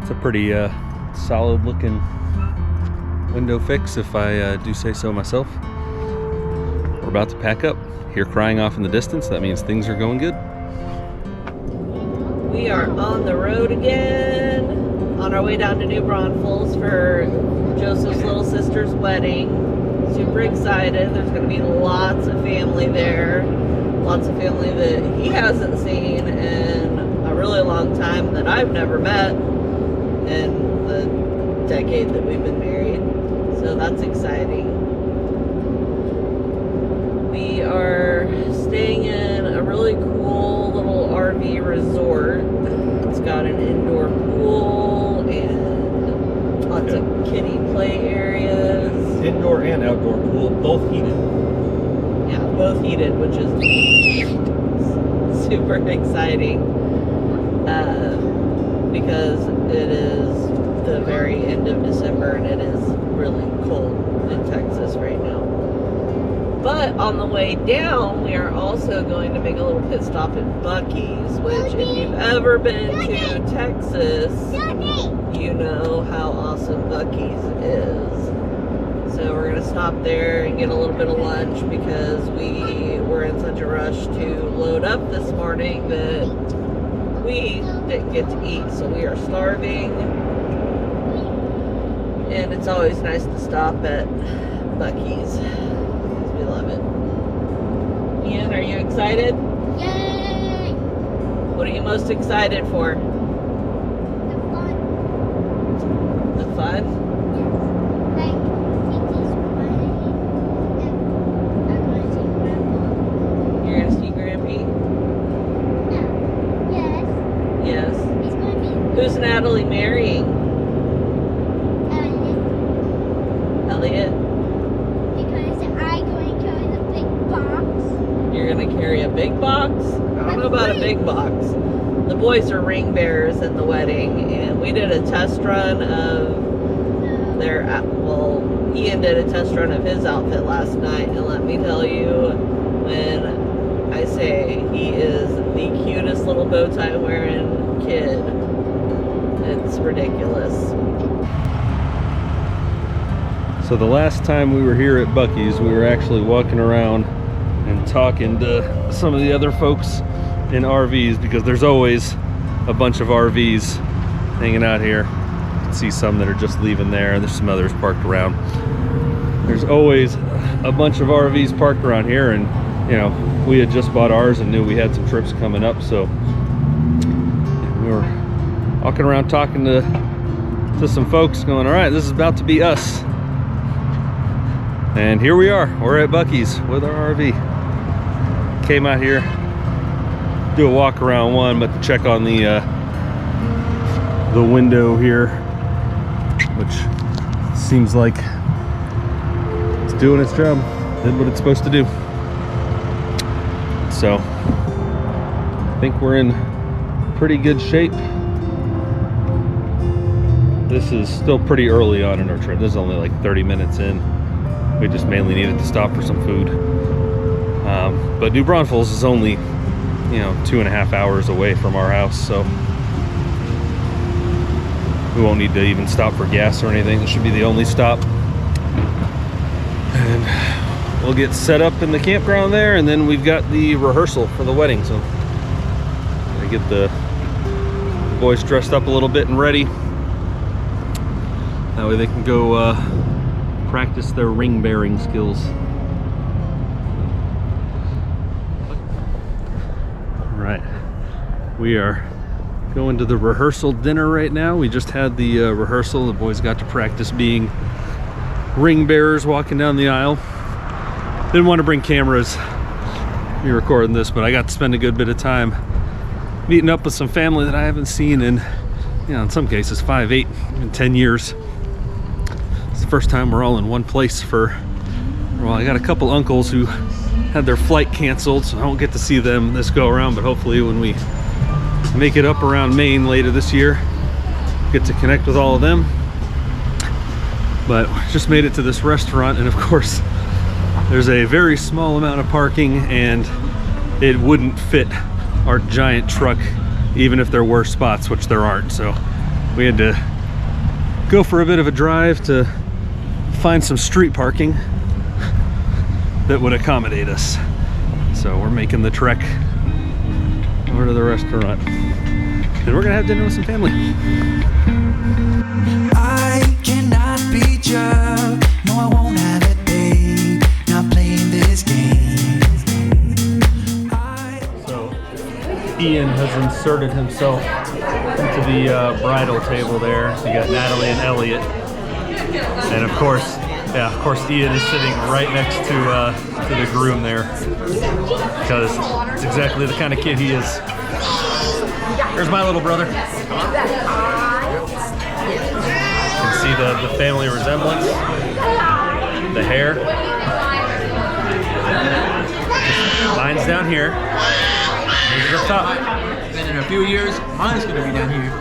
It's a pretty solid looking window fix, if I do say so myself. We're about to pack up. Hear crying off in the distance. That means things are going good. We are on the road again, on our way down to New Braunfels for Joseph's little sister's wedding. Super excited. There's going to be lots of family there. Lots of family that he hasn't seen in a really long time, that I've never met in the decade that we've been married. So that's exciting. We are staying in a really cool little RV resort. It's got an indoor pool and lots of kiddie play areas. Indoor and outdoor pool, both heated. Yeah, both heated, which is super exciting because it is the very end of December and it is really cold in Texas right now. But on the way down, we are also going to make a little pit stop at Buc-ee's, which if you've ever been to Texas, you know how awesome Buc-ee's is. So we're going to stop there and get a little bit of lunch because we were in such a rush to load up this morning that we didn't get to eat. So we are starving. And it's always nice to stop at Buc-ee's. We love it. Ian, are you excited? Yay! What are you most excited for? The fun. The fun? Like, Kiki's wedding, and I'm going to see Grandpa. You're going to see Grampy? No. Yes. Yes. He's going to be Who's Natalie marrying? Elliot? because I'm going to carry the big box. You're going to carry a big box? I don't know about a big box. The boys are ring bearers in the wedding, and we did a test run of their, well, Ian did a test run of his outfit last night, and let me tell you, when I say he is the cutest little bow tie wearing kid, it's ridiculous. So the last time we were here at Buc-ee's, we were actually walking around and talking to some of the other folks in RVs, because there's always a bunch of RVs hanging out here. You can see some that are just leaving there. There's some others parked around. There's always a bunch of RVs parked around here, and you know, we had just bought ours and knew we had some trips coming up, so we were walking around talking to some folks, going, all right, this is about to be us. And here we are, we're at Buc-ee's with our RV. Came out here, do a walk around one, but to check on the window here, which seems like it's doing its job, did what it's supposed to do. So, I think we're in pretty good shape. This is still pretty early on in our trip. This is only like 30 minutes in. We just mainly needed to stop for some food. But New Braunfels is only, 2.5 hours away from our house, so we won't need to even stop for gas or anything. This should be the only stop. And we'll get set up in the campground there, and then we've got the rehearsal for the wedding, so I get the boys dressed up a little bit and ready. That way they can go practice their ring bearing skills. All right, we are going to the rehearsal dinner right now. We just had the rehearsal. The boys got to practice being ring bearers walking down the aisle. Didn't want to bring cameras, be recording this, but I got to spend a good bit of time meeting up with some family that I haven't seen in, in some cases 5, 8, and 10 years. It's the first time we're all in one place for, well, I got a couple uncles who had their flight canceled, so I won't get to see them this go around, but hopefully when we make it up around Maine later this year, get to connect with all of them. But just made it to this restaurant, and of course there's a very small amount of parking, and it wouldn't fit our giant truck even if there were spots, which there aren't. So we had to go for a bit of a drive to find some street parking that would accommodate us. So we're making the trek over to the restaurant. And we're gonna have dinner with some family. I cannot be drugged. No, I won't have it, babe. Not playing this game. So Ian has inserted himself into the bridal table there. So you got Natalie and Elliot. And of course, Ian is sitting right next to the groom there. Because it's exactly the kind of kid he is. Here's my little brother. You can see the family resemblance. The hair. Mine's down here. Here's up top. And in a few years, mine's gonna be down here.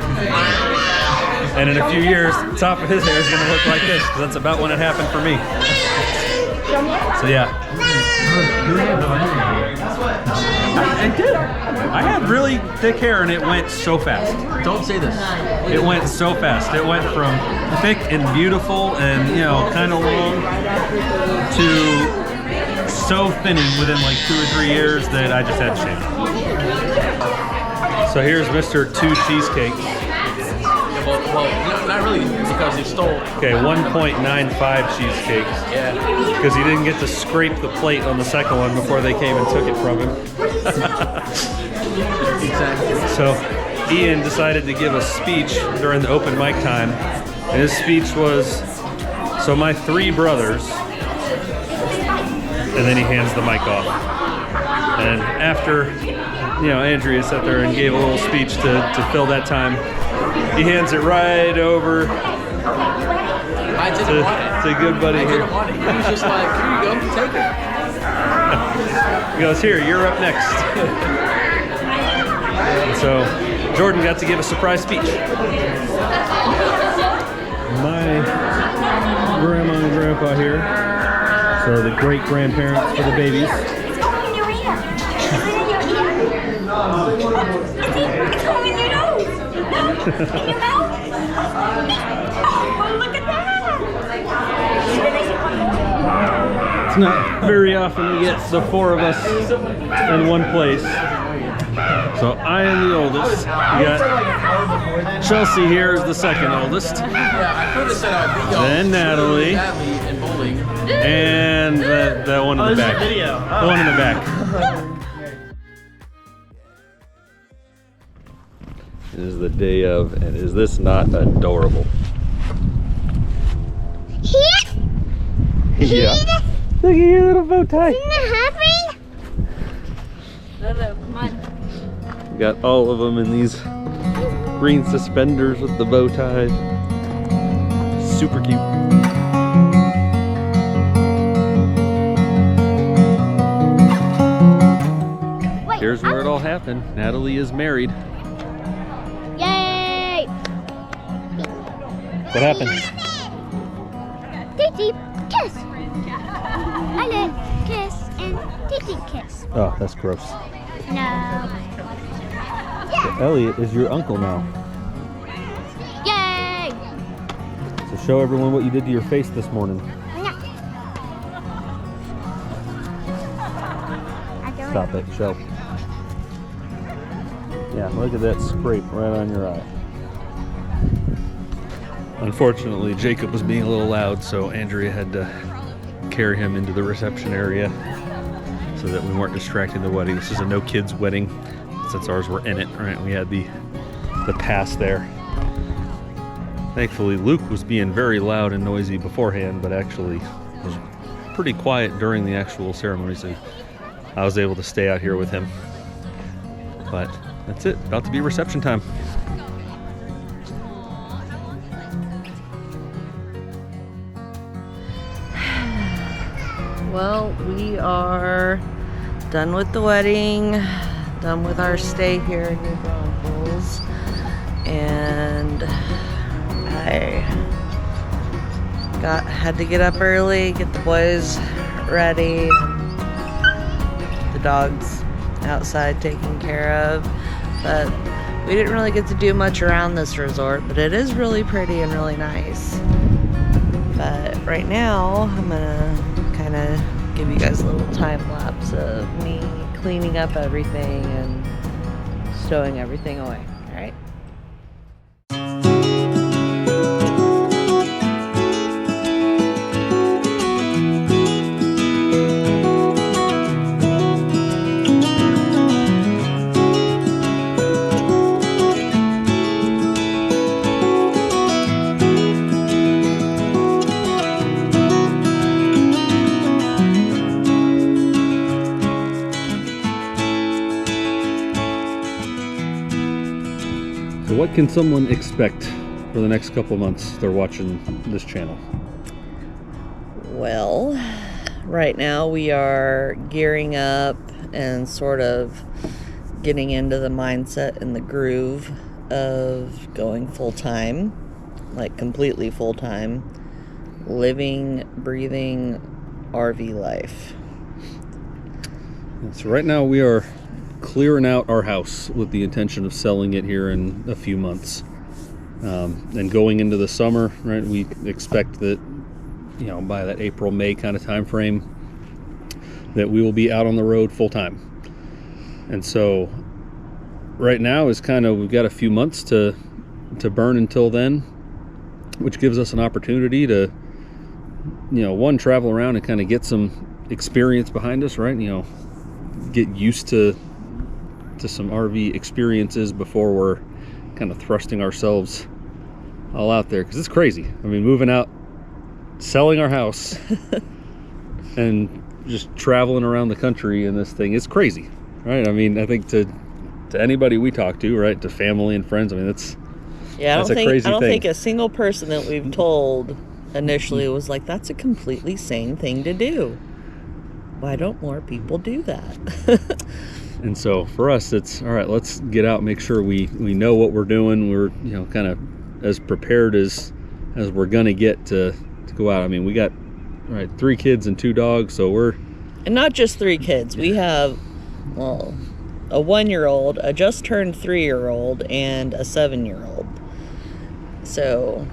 And in a few years, the top of his hair is gonna look like this, because that's about when it happened for me. So yeah. I did. I had really thick hair and it went so fast. Don't say this. It went so fast. It went from thick and beautiful and, you know, kind of long to so thinning within like 2 or 3 years that I just had to shave. So here's Mr. 2 Cheesecakes. Well, not really, because he stole. Okay, 1.95 cheesecakes. Yeah. Because he didn't get to scrape the plate on the second one before they came and took it from him. Exactly. So Ian decided to give a speech during the open mic time. And his speech was, so my 3 brothers, and then he hands the mic off. And after, you know, Andrea sat there and gave a little speech to fill that time, he hands it right over I didn't want it. to good buddy I here. didn't want it. He was just like, here you go, take it. He goes, here, you're up next. And so Jordan got to give a surprise speech. My grandma and grandpa here. So the great grandparents for the babies. It's going in your ear. Is it in your ear? It's going in your nose. No, in your mouth. Oh, look at that. It's not very often we get the 4 of us in one place. So I am the oldest. We got Chelsea here is the second oldest. Yeah, I could have said I'd beat y'all. Then Natalie. Badly in bowling. And the one in the back. The one in the back. It is the day of, and is this not adorable? Yeah. Look at your little bow tie. Happy? No, come on. We got all of them in these green suspenders with the bow ties. Super cute. Wait, Here's where it all happened. Natalie is married. Yay! What happened? Titi, kiss. Hello, kiss and Titi kiss. Oh, that's gross. No. Elliot is your uncle now. Yay! So show everyone what you did to your face this morning. Stop it, show. Yeah, look at that scrape right on your eye. Unfortunately, Jacob was being a little loud, so Andrea had to carry him into the reception area so that we weren't distracting the wedding. This is a no kids wedding since ours were in it, right? We had the pass there. Thankfully, Luke was being very loud and noisy beforehand, but actually was pretty quiet during the actual ceremony, so I was able to stay out here with him. But that's it, about to be reception time. Well, we are done with the wedding, done with our stay here in New Braunfels, and I had to get up early, get the boys ready, the dogs outside taken care of, but we didn't really get to do much around this resort, but it is really pretty and really nice. But right now, I'm gonna kind of give you guys a little time lapse of me cleaning up everything and stowing everything away. All right. So what can someone expect for the next couple of months they're watching this channel? Well, right now we are gearing up and sort of getting into the mindset and the groove of going full-time, like completely full-time, living, breathing RV life. So right now we are clearing out our house with the intention of selling it here in a few months. And going into the summer, right, we expect that, you know, by that April, May kind of time frame, that we will be out on the road full time. And so right now is kind of, we've got a few months to burn until then, which gives us an opportunity to, you know, one, travel around and kind of get some experience behind us, right? You know, get used to some RV experiences before we're kind of thrusting ourselves all out there, because it's crazy. I mean, moving out, selling our house and just traveling around the country in this thing, it's crazy, right? I mean, I think to anybody we talk to, right, to family and friends, I mean, that's a crazy thing. I don't think a single person that we've told initially was like, that's a completely sane thing to do. Why don't more people do that? And so for us, it's all right, let's get out, make sure we know what we're doing. We're, you know, kind of as prepared as we're gonna get to go out. I mean, we got 3 kids and 2 dogs, so we're, and not just 3 kids. We have, well, a 1-year-old, a just turned 3-year-old, and a 7-year-old. So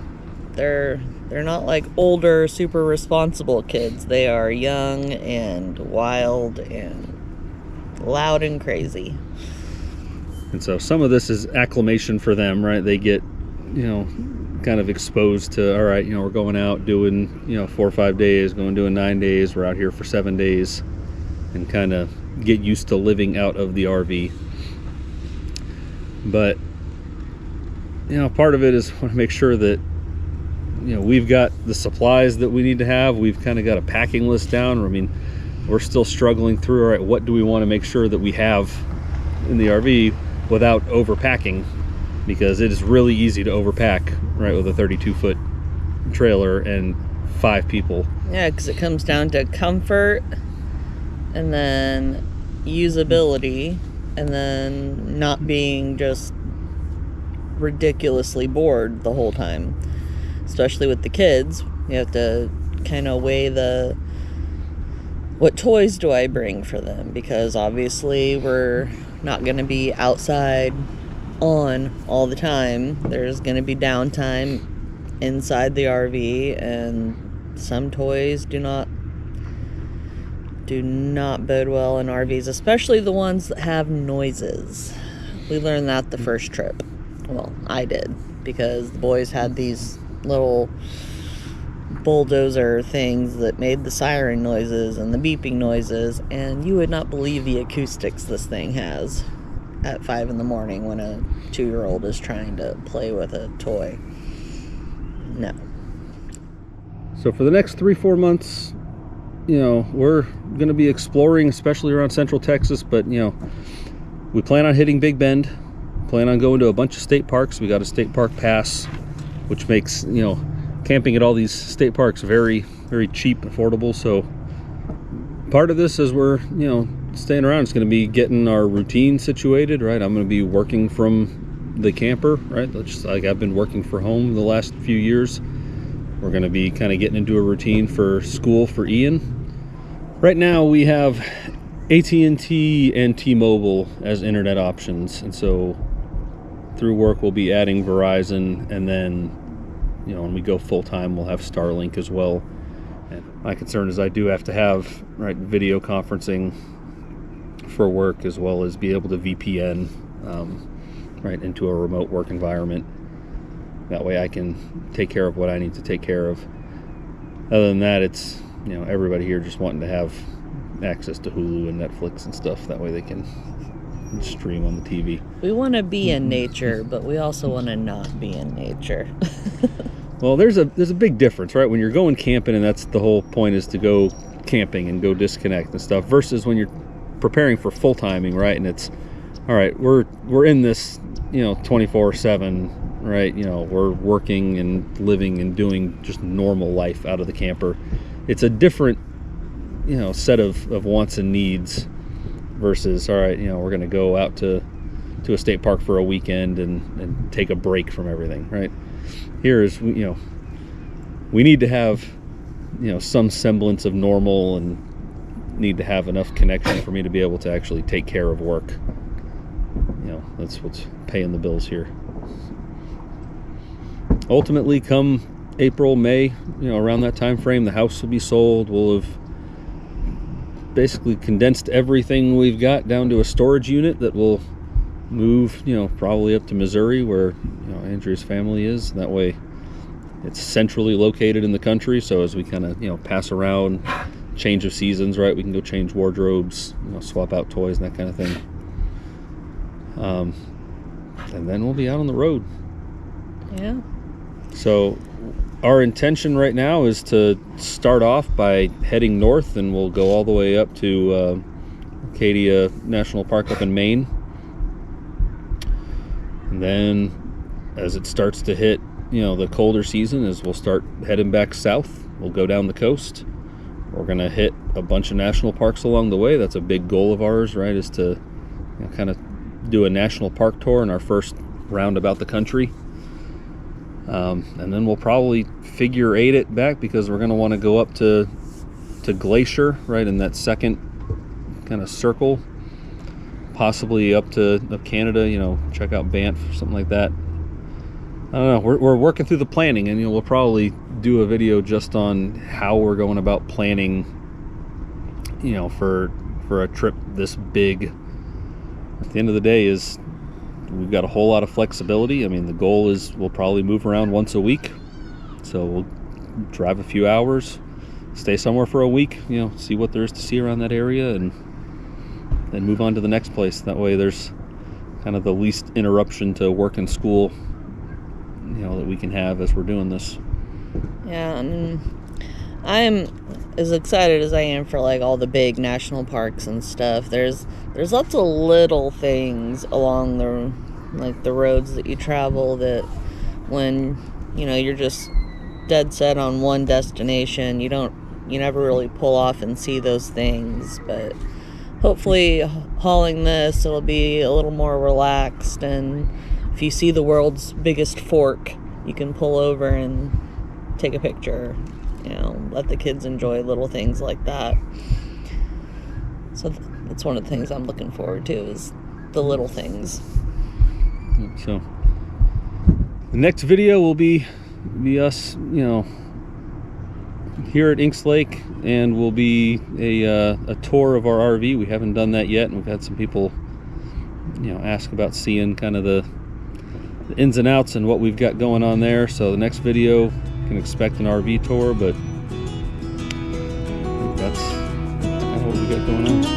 they're not like older, super responsible kids. They are young and wild and loud and crazy. And so some of this is acclimation for them, right? They get, you know, kind of exposed to, all right, you know, we're going out doing, you know, 4 or 5 days, doing 9 days, we're out here for 7 days, and kind of get used to living out of the RV. But, you know, part of it is want to make sure that, you know, we've got the supplies that we need to have. We've kind of got a packing list down. I mean, we're still struggling through, all right, what do we want to make sure that we have in the RV without overpacking? Because it is really easy to overpack, right, with a 32-foot trailer and 5 people. Yeah, because it comes down to comfort and then usability and then not being just ridiculously bored the whole time. Especially with the kids, you have to kind of weigh what toys do I bring for them? Because obviously we're not going to be outside on all the time. There's going to be downtime inside the RV, and some toys do not bode well in RVs, especially the ones that have noises. We learned that the first trip. Well, I did, because the boys had these little bulldozer things that made the siren noises and the beeping noises, and you would not believe the acoustics this thing has at 5 in the morning when a 2-year-old is trying to play with a toy. No. So for the next 3-4 months, you know, we're going to be exploring, especially around Central Texas, but, you know, we plan on hitting Big Bend, plan on going to a bunch of state parks. We got a state park pass, which makes, you know, camping at all these state parks very, very cheap, affordable. So part of this, as we're, you know, staying around, is going to be getting our routine situated, right? I'm going to be working from the camper, right? Just like I've been working for home the last few years. We're going to be kind of getting into a routine for school for Ian. Right now we have AT&T and T-Mobile as internet options, and so through work, we'll be adding Verizon, and then, you know, when we go full-time, we'll have Starlink as well. And my concern is I do have to have, right, video conferencing for work, as well as be able to VPN, right, into a remote work environment. That way I can take care of what I need to take care of. Other than that, it's, you know, everybody here just wanting to have access to Hulu and Netflix and stuff. That way they can stream on the TV. We want to be in nature, but we also want to not be in nature. Well, there's a big difference, right? When you're going camping, and that's the whole point, is to go camping and go disconnect and stuff, versus when you're preparing for full timing, right? And it's, all right, we're in this, you know, 24/7, right? You know, we're working and living and doing just normal life out of the camper. It's a different, you know, set of wants and needs versus, all right, you know, we're going to go out to a state park for a weekend and take a break from everything, right? Here is, you know, we need to have, you know, some semblance of normal, and need to have enough connection for me to be able to actually take care of work. You know, that's what's paying the bills here. Ultimately, come April, May, you know, around that time frame, the house will be sold. We'll have basically condensed everything we've got down to a storage unit that will move, you know, probably up to Missouri, where, you know, Andrea's family is. That way it's centrally located in the country, so as we kind of, you know, pass around, change of seasons, right, we can go change wardrobes, you know, swap out toys and that kind of thing. And then we'll be out on the road. Yeah. So our intention right now is to start off by heading north, and we'll go all the way up to Acadia National Park up in Maine. And then as it starts to hit, you know, the colder season, as we'll start heading back south, we'll go down the coast. We're going to hit a bunch of national parks along the way. That's a big goal of ours, right, is to, you know, kind of do a national park tour in our first round about the country. And then we'll probably figure 8 it back, because we're going to want to go up to Glacier, right, in that second kind of circle, possibly up Canada, you know, check out Banff, something like that. I don't know, we're working through the planning, and, you know, we'll probably do a video just on how we're going about planning, you know, for a trip this big. At the end of the day, is we've got a whole lot of flexibility. I mean, the goal is we'll probably move around once a week, so we'll drive a few hours, stay somewhere for a week, you know, see what there is to see around that area, and then move on to the next place. That way there's kind of the least interruption to work and school, you know, that we can have as we're doing this. Yeah, and I'm as excited as I am for, like, all the big national parks and stuff. There's lots of little things along the roads that you travel, that when, you know, you're just dead set on one destination, you never really pull off and see those things. But hopefully hauling this, it'll be a little more relaxed, and if you see the world's biggest fork, you can pull over and take a picture, you know, let the kids enjoy little things like that. So that's one of the things I'm looking forward to, is the little things. So the next video will be us, you know, here at Inks Lake, and will be a tour of our RV. We haven't done that yet, and we've had some people, you know, ask about seeing kind of the ins and outs and what we've got going on there. So the next video, you can expect an RV tour, but I think that's kind of what we got going on.